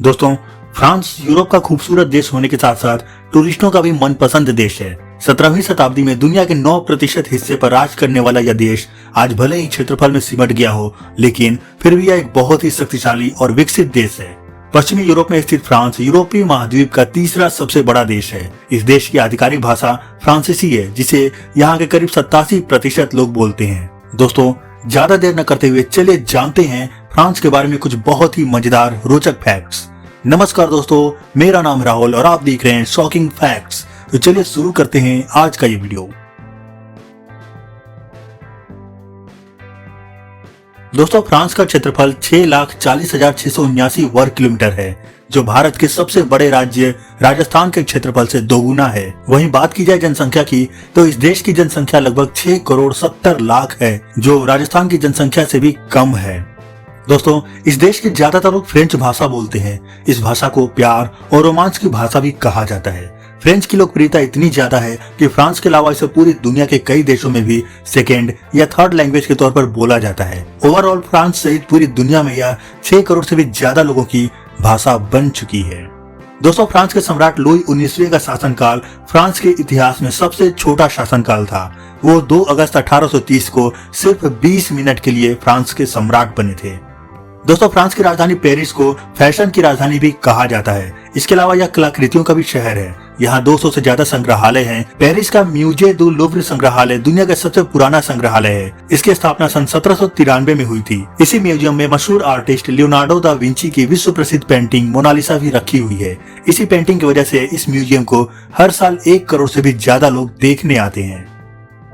दोस्तों, France Europe का खूबसूरत देश होने के साथ साथ टूरिस्टों का भी मनपसंद देश है। 17वीं शताब्दी में दुनिया के 9% हिस्से पर राज करने वाला यह देश आज भले ही क्षेत्रफल में सिमट गया हो, लेकिन फिर भी यह एक बहुत ही शक्तिशाली और विकसित देश है। पश्चिमी यूरोप में स्थित फ्रांस यूरोपीय महाद्वीप का तीसरा सबसे बड़ा देश है। इस देश की आधिकारिक भाषा फ्रांसीसी है, जिसे यहाँ के करीब 87% लोग बोलते हैं। दोस्तों, ज्यादा देर न करते हुए चलिए जानते हैं फ्रांस के बारे में कुछ बहुत ही मजेदार रोचक फैक्ट्स। नमस्कार दोस्तों, मेरा नाम राहुल और आप देख रहे हैं शॉकिंग फैक्ट्स। तो चलिए शुरू करते हैं आज का ये वीडियो। दोस्तों, फ्रांस का क्षेत्रफल 6,40,679 वर्ग किलोमीटर है, जो भारत के सबसे बड़े राज्य राजस्थान के क्षेत्रफल से दोगुना है। वहीं बात की जाए जनसंख्या की, तो इस देश की जनसंख्या लगभग 6,70,00,000 है, जो राजस्थान की जनसंख्या से भी कम है। दोस्तों, इस देश के ज्यादातर लोग फ्रेंच भाषा बोलते हैं। इस भाषा को प्यार और रोमांस की भाषा भी कहा जाता है। फ्रेंच की लोकप्रियता इतनी ज्यादा है कि फ्रांस के अलावा इसे पूरी दुनिया के कई देशों में भी सेकेंड या थर्ड लैंग्वेज के तौर पर बोला जाता है। ओवरऑल फ्रांस सहित पूरी दुनिया में यह 6 करोड़ से भी ज्यादा लोगों की भाषा बन चुकी है। दोस्तों, फ्रांस के सम्राट लुई 19वें का शासनकाल फ्रांस के इतिहास में सबसे छोटा शासनकाल था। वो 2 अगस्त 1830 को सिर्फ 20 मिनट के लिए फ्रांस के सम्राट बने थे। दोस्तों, फ्रांस की राजधानी पेरिस को फैशन की राजधानी भी कहा जाता है। इसके अलावा यह कलाकृतियों का भी शहर है। यहाँ 200 से ज्यादा संग्रहालय हैं। पेरिस का म्यूजे दु लूव्र संग्रहालय दुनिया का सबसे पुराना संग्रहालय है। इसकी स्थापना सन 1793 में हुई थी। इसी म्यूजियम में मशहूर आर्टिस्ट लियोनार्डो दा विंची की विश्व प्रसिद्ध पेंटिंग मोनालिसा भी रखी हुई है। इसी पेंटिंग की वजह से इस म्यूजियम को हर साल 1 करोड़ से भी ज्यादा लोग देखने आते हैं।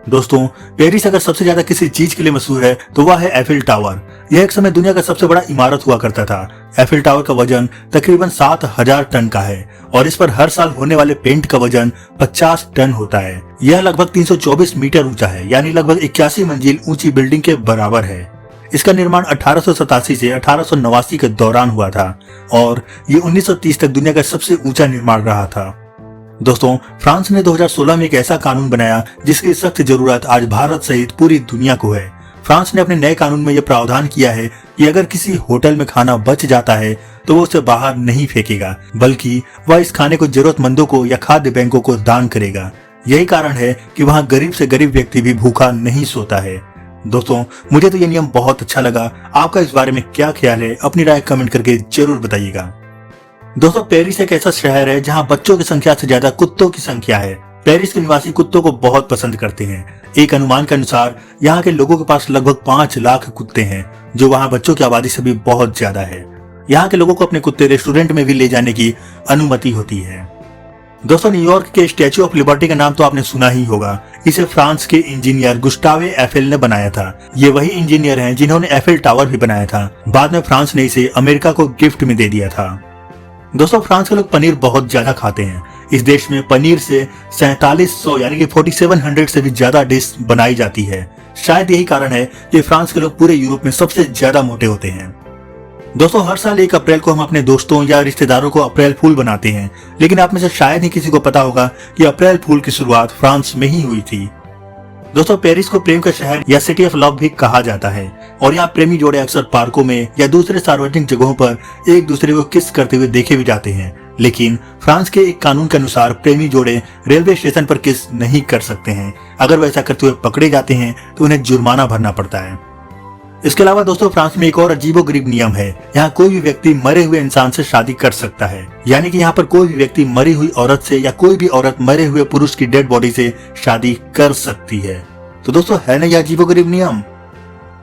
दोस्तों, पेरिस अगर सबसे ज्यादा किसी चीज के लिए मशहूर है तो वह है एफिल टावर। यह एक समय दुनिया का सबसे बड़ा इमारत हुआ करता था। एफिल टावर का वजन तकरीबन 7,000 टन का है और इस पर हर साल होने वाले पेंट का वजन 50 टन होता है। यह लगभग 324 मीटर ऊंचा है, यानी लगभग 81 मंजिल ऊंची बिल्डिंग के बराबर है। इसका निर्माण 1887 से 1889 के दौरान हुआ था और ये 1930 तक दुनिया का सबसे ऊंचा निर्माण रहा था। दोस्तों, फ्रांस ने 2016 में एक ऐसा कानून बनाया जिसकी सख्त जरूरत आज भारत सहित पूरी दुनिया को है। फ्रांस ने अपने नए कानून में यह प्रावधान किया है कि अगर किसी होटल में खाना बच जाता है तो वो उसे बाहर नहीं फेंकेगा, बल्कि वह इस खाने को जरूरतमंदों को या खाद्य बैंकों को दान करेगा। यही कारण है कि वहाँ गरीब से गरीब व्यक्ति भी भूखा नहीं सोता है। दोस्तों, मुझे तो ये नियम बहुत अच्छा लगा। आपका इस बारे में क्या ख्याल है? अपनी राय कमेंट करके जरूर बताइएगा। दोस्तों, पेरिस एक ऐसा शहर है जहां बच्चों की संख्या से ज्यादा कुत्तों की संख्या है। पेरिस के निवासी कुत्तों को बहुत पसंद करते हैं। एक अनुमान के अनुसार यहाँ के लोगों के पास लगभग 5 लाख कुत्ते हैं, जो वहाँ बच्चों की आबादी से भी बहुत ज्यादा है। यहाँ के लोगों को अपने कुत्ते रेस्टोरेंट में भी ले जाने की अनुमति होती है। दोस्तों, न्यूयॉर्क के स्टैच्यू ऑफ लिबर्टी का नाम तो आपने सुना ही होगा। इसे फ्रांस के इंजीनियर गुस्टावे एफेल ने बनाया था। ये वही इंजीनियर हैं जिन्होंने एफेल टावर भी बनाया था। बाद में फ्रांस ने इसे अमेरिका को गिफ्ट में दे दिया था। दोस्तों, फ्रांस के लोग पनीर बहुत ज्यादा खाते हैं। इस देश में पनीर से 4700 यानी कि 4700 से भी ज्यादा डिश बनाई जाती है। शायद यही कारण है कि फ्रांस के लोग पूरे यूरोप में सबसे ज्यादा मोटे होते हैं। दोस्तों, हर साल 1 अप्रैल को हम अपने दोस्तों या रिश्तेदारों को अप्रैल फूल बनाते हैं, लेकिन आप में से शायद ही किसी को पता होगा कि अप्रैल फूल की शुरुआत फ्रांस में ही हुई थी। दोस्तों, पेरिस को प्रेम का शहर या सिटी ऑफ लव भी कहा जाता है और यहाँ प्रेमी जोड़े अक्सर पार्कों में या दूसरे सार्वजनिक जगहों पर एक दूसरे को किस करते हुए देखे भी जाते हैं। लेकिन फ्रांस के एक कानून के अनुसार प्रेमी जोड़े रेलवे स्टेशन पर किस नहीं कर सकते हैं। अगर वह ऐसा करते हुए पकड़े जाते हैं तो उन्हें जुर्माना भरना पड़ता है। इसके अलावा दोस्तों, फ्रांस में एक और अजीबोगरीब नियम है। यहाँ कोई भी व्यक्ति मरे हुए इंसान से शादी कर सकता है, यानी कि यहाँ पर कोई भी व्यक्ति मरी हुई औरत से या कोई भी औरत मरे हुए पुरुष की डेड बॉडी से शादी कर सकती है। तो दोस्तों, है ना यह अजीबोगरीब नियम?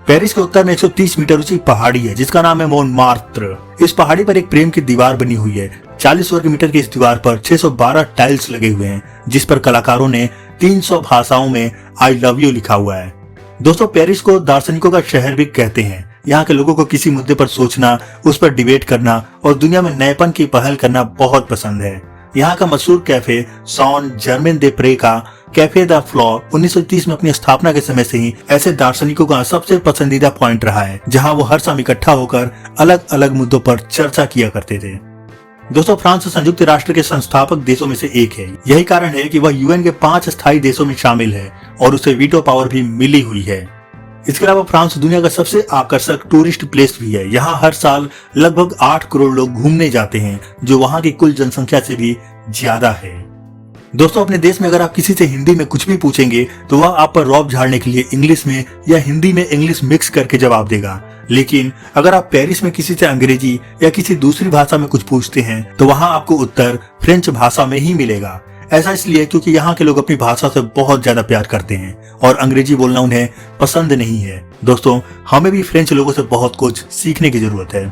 पेरिस के उत्तर में 130 मीटर ऊंची पहाड़ी है जिसका नाम है मोंटमार्त्र। इस पहाड़ी पर एक प्रेम की दीवार बनी हुई है। 40 वर्ग मीटर की इस दीवार पर 612 टाइल्स लगे हुए हैं, जिस पर कलाकारों ने 300 भाषाओं में आई लव यू लिखा हुआ है। दोस्तों, पेरिस को दार्शनिकों का शहर भी कहते हैं। यहाँ के लोगों को किसी मुद्दे पर सोचना, उस पर डिबेट करना और दुनिया में नएपन की पहल करना बहुत पसंद है। यहाँ का मशहूर कैफे सॉन जर्मेन दे प्रे का कैफे द फ्लोर 1930 में अपनी स्थापना के समय से ही ऐसे दार्शनिकों का सबसे पसंदीदा पॉइंट रहा है, जहाँ वो हर शाम इकट्ठा होकर अलग अलग मुद्दों पर चर्चा किया करते थे। दोस्तों, फ्रांस संयुक्त राष्ट्र के संस्थापक देशों में से एक है। यही कारण है कि वह यूएन के 5 स्थायी देशों में शामिल है और उसे वीटो पावर भी मिली हुई है। इसके अलावा फ्रांस दुनिया का सबसे आकर्षक टूरिस्ट प्लेस भी है। यहाँ हर साल लगभग 8 करोड़ लोग घूमने जाते हैं, जो वहाँ की कुल जनसंख्या से भी ज्यादा है। दोस्तों, अपने देश में अगर आप किसी से हिंदी में कुछ भी पूछेंगे तो वह आप पर रौब झाड़ने के लिए इंग्लिश में या हिंदी में इंग्लिश मिक्स करके जवाब देगा। लेकिन अगर आप पेरिस में किसी से अंग्रेजी या किसी दूसरी भाषा में कुछ पूछते हैं तो वहाँ आपको उत्तर फ्रेंच भाषा में ही मिलेगा। ऐसा इसलिए क्योंकि यहाँ के लोग अपनी भाषा से बहुत ज्यादा प्यार करते हैं और अंग्रेजी बोलना उन्हें पसंद नहीं है। दोस्तों, हमें भी फ्रेंच लोगों से बहुत कुछ सीखने की जरूरत है।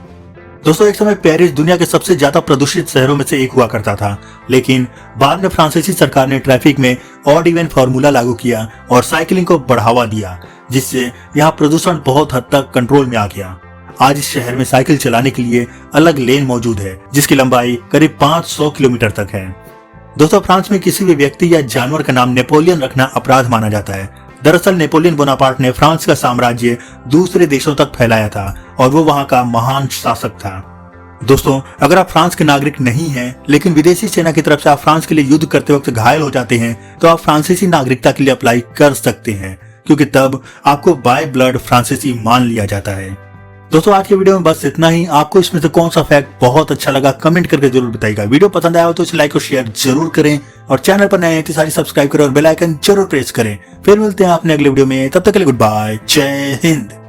दोस्तों, एक समय पेरिस दुनिया के सबसे ज्यादा प्रदूषित शहरों में से एक हुआ करता था, लेकिन बाद में फ्रांसीसी सरकार ने ट्रैफिक में ऑड इवन फार्मूला लागू किया और साइकिलिंग को बढ़ावा दिया, जिससे यहाँ प्रदूषण बहुत हद तक कंट्रोल में आ गया। आज इस शहर में साइकिल चलाने के लिए अलग लेन मौजूद है, जिसकी लंबाई करीब 500 किलोमीटर तक है। दोस्तों, फ्रांस में किसी भी व्यक्ति या जानवर का नाम नेपोलियन रखना अपराध माना जाता है। दरअसल नेपोलियन बोनापार्ट ने फ्रांस का साम्राज्य दूसरे देशों तक फैलाया था और वो वहां का महान शासक था। दोस्तों, अगर आप फ्रांस के नागरिक नहीं हैं, लेकिन विदेशी सेना की तरफ से आप फ्रांस के लिए युद्ध करते वक्त घायल हो जाते हैं, तो आप फ्रांसीसी नागरिकता के लिए अप्लाई कर सकते हैं, क्योंकि तब आपको बाय ब्लड फ्रांसीसी मान लिया जाता है। दोस्तों, आज के वीडियो में बस इतना ही। आपको इसमें से कौन सा फैक्ट बहुत अच्छा लगा कमेंट करके जरूर बताइएगा। वीडियो पसंद आया हो तो इसे लाइक और शेयर जरूर करें और चैनल पर नए हैं तो सारी सब्सक्राइब करें और बेल आइकन जरूर प्रेस करें। फिर मिलते हैं अपने अगले वीडियो में, तब तक के लिए गुड बाय, जय हिंद।